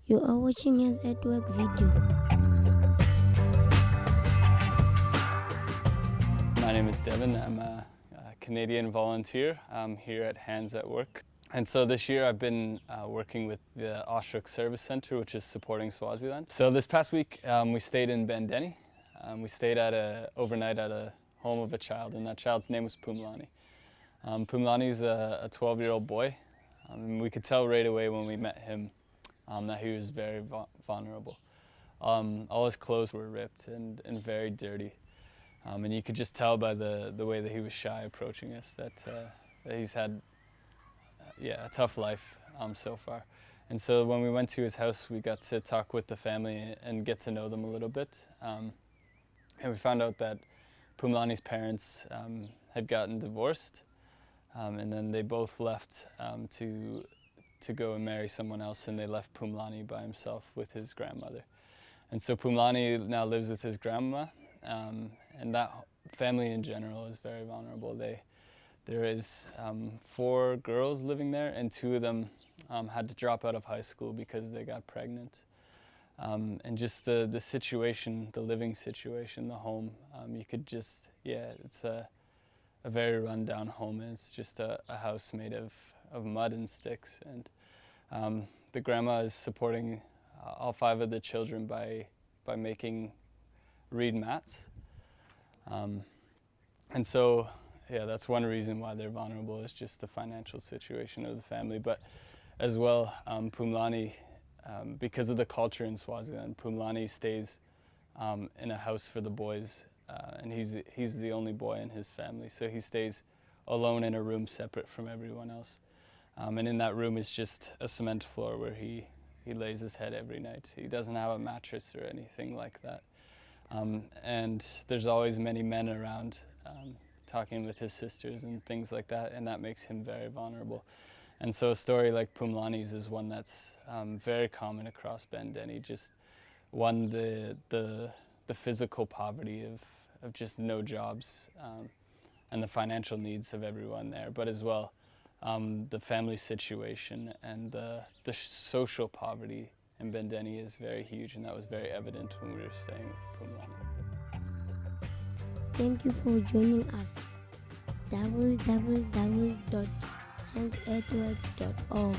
You are watching Hands at Work video. My name is Devin. I'm a Canadian volunteer here at Hands at Work. And so this year I've been working with the Oshook Service Centre, which is supporting Swaziland. So this past week we stayed in Bandeni. We stayed overnight at a home of a child, and that child's name was Pumlani. Pumlani's a 12-year-old boy. We could tell right away when we met him that he was very vulnerable. All his clothes were ripped and very dirty. And you could just tell by the way that he was shy approaching us that he's had a tough life so far. And so when we went to his house, we got to talk with the family and get to know them a little bit. And we found out that Pumlani's parents had gotten divorced, and then they both left to go and marry someone else, and they left Pumlani by himself with his grandmother. And so Pumlani now lives with his grandma, and that family in general is very vulnerable. There is 4 girls living there, and 2 of them had to drop out of high school because they got pregnant. And just the situation, the living situation, the home, you could just, it's a very rundown home. And it's just a house made of mud and sticks. And the grandma is supporting all 5 of the children by making reed mats. And so, that's one reason why they're vulnerable, is just the financial situation of the family. But as well, Pumlani, because of the culture in Swaziland, Pumlani stays in a house for the boys, and he's the only boy in his family, so he stays alone in a room separate from everyone else. And in that room is just a cement floor where he lays his head every night. He doesn't have a mattress or anything like that. And there's always many men around talking with his sisters and things like that, and that makes him very vulnerable. And so a story like Pumlani's is one that's very common across Bandeni, just one, the physical poverty of just no jobs and the financial needs of everyone there, but as well the family situation and the social poverty in Bandeni is very huge, and that was very evident when we were staying with Pumlani. Thank you for joining us. www.handsatwork.org